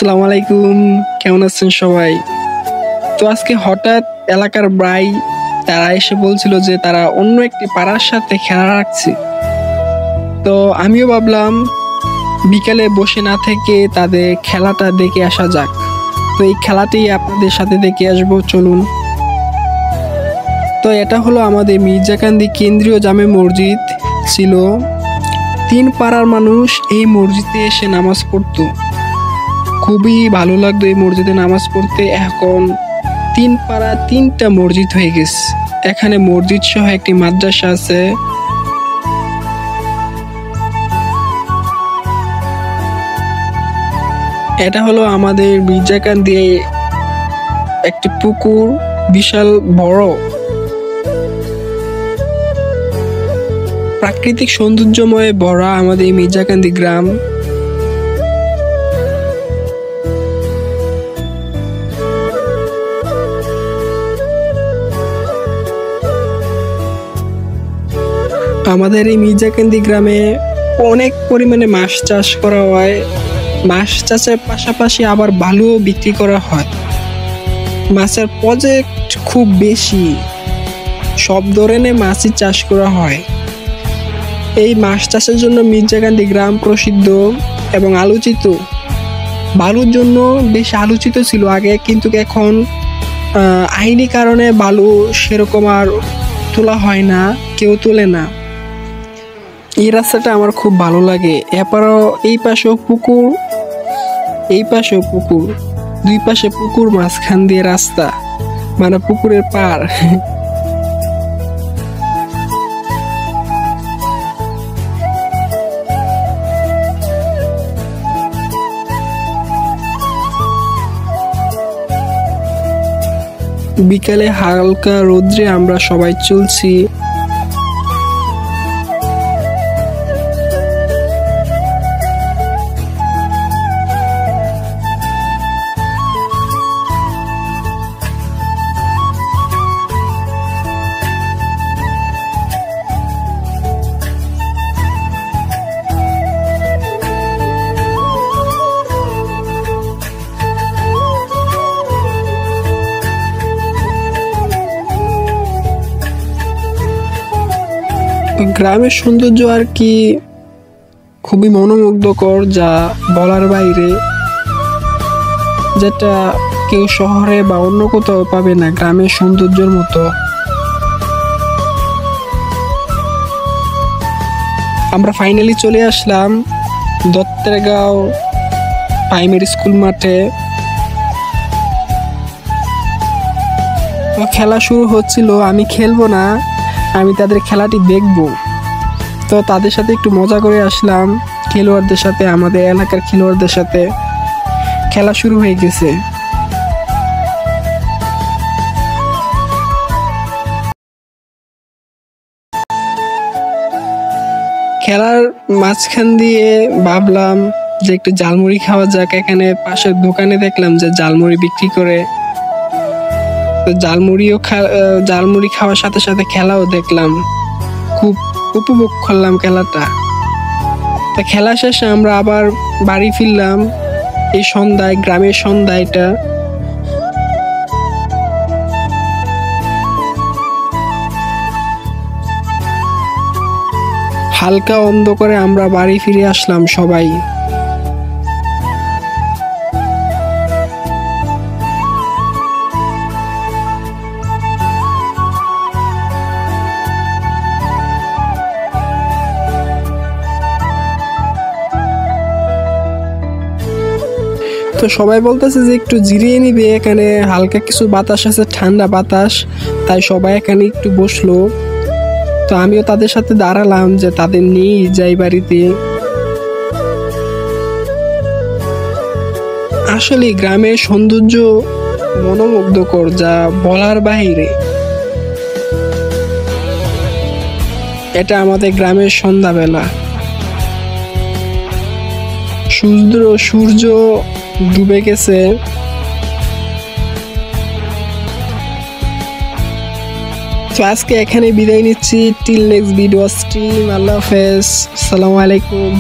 আসসালামু আলাইকুম, কেমন আছেন সবাই? তো আজকে হঠাৎ এলাকার ভাই তারা এসে বলছিল যে তারা অন্য একটি পাড়ার সাথে খেলা রাখছে। তো আমিও ভাবলাম বিকালে বসে না থেকে তাদের খেলাটা দেখে আসা যাক। তো এই খেলাটি আপনাদের সাথে দেখে আসবো, চলুন। তো এটা হলো আমাদের মির্জাকান্দি কেন্দ্রীয় জামে মসজিদ ছিল। 3 পাড়ার মানুষ এই মসজিদে এসে নামাজ পড়তো। খুবই ভালো লাগতো এই মসজিদে নামাজ পড়তে। এখন 3 পাড়া 3টা মসজিদ হয়ে গেছে। এখানে মসজিদ সহ একটি মাদ্রাসা আছে। এটা হলো আমাদের মির্জাকান্দি একটি পুকুর, বিশাল বড়। প্রাকৃতিক সৌন্দর্যময় ভরা আমাদের মির্জাকান্দি গ্রাম। আমাদের এই মির্জাকান্দি গ্রামে অনেক পরিমাণে মাছ চাষ করা হয়। মাছ চাষের পাশাপাশি আবার বালুও বিক্রি করা হয়। মাছের প্রজেক্ট খুব বেশি, সব ধরনের মাছই চাষ করা হয়। এই মাছ চাষের জন্য মির্জাকান্দি গ্রাম প্রসিদ্ধ এবং আলোচিত। বালুর জন্য বেশ আলোচিত ছিল আগে, কিন্তু এখন আইনি কারণে বালু সেরকম আর তোলা হয় না, কেউ তোলে না। এই রাস্তাটা আমার খুব ভালো লাগে। এরপরও এই পাশেও পুকুর, এই পাশেও পুকুর, 2 পাশে পুকুর, মাঝখান দিয়ে রাস্তা, মানে পুকুরের পার। বিকালে হালকা রোদ্রে আমরা সবাই চলছি। গ্রামের সৌন্দর্য আর কি খুবই মনোমুগ্ধকর, যা বলার বাইরে, যেটা কেউ শহরে বা অন্য কোথাও পাবে না গ্রামের সৌন্দর্যের মতো। আমরা ফাইনালি চলে আসলাম দত্তেরগাঁও প্রাইমারি স্কুল মাঠে। খেলা শুরু হচ্ছিল। আমি খেলবো না, আমি তাদের খেলাটি দেখব। তো তাদের সাথে একটু মজা করে আসলাম, খেলোয়াড়দের সাথে, আমাদের এলাকার খেলোয়াড়দের সাথে। খেলা শুরু হয়ে গেছে। খেলার মাঝখান দিয়ে ভাবলাম যে একটু ঝালমুড়ি খাওয়া যাক। এখানে পাশের দোকানে দেখলাম যে ঝালমুড়ি বিক্রি করে। তো ঝালমুড়ি খাওয়ার সাথে সাথে খেলাও দেখলাম, খুব উপভোগ করলাম খেলাটা। তা খেলা শেষে আমরা আবার বাড়ি ফিরলাম এই সন্ধ্যায়, গ্রামের সন্ধ্যা এটা। হালকা অন্ধকারে আমরা বাড়ি ফিরে আসলাম সবাই। তো সবাই বলতেছে যে একটু জিরিয়ে নিবে, এখানে হালকা কিছু বাতাস আছে, ঠান্ডা বাতাস, তাই সবাই এখানে একটু বসলো। তো আমিও তাদের সাথে দাঁড়ালাম যে তাদের নিয়ে যাই বাড়িতে। আসলে গ্রামের সৌন্দর্য মনোমুগ্ধকর, যা বলার বাইরে। এটা আমাদের গ্রামের সন্ধ্যাবেলা। সূর্য ডুবে গেছে। তো আজকে এখানে বিদায় নিচ্ছি। Till next video stream. Allah হাফেজ, আসসালামু আলাইকুম।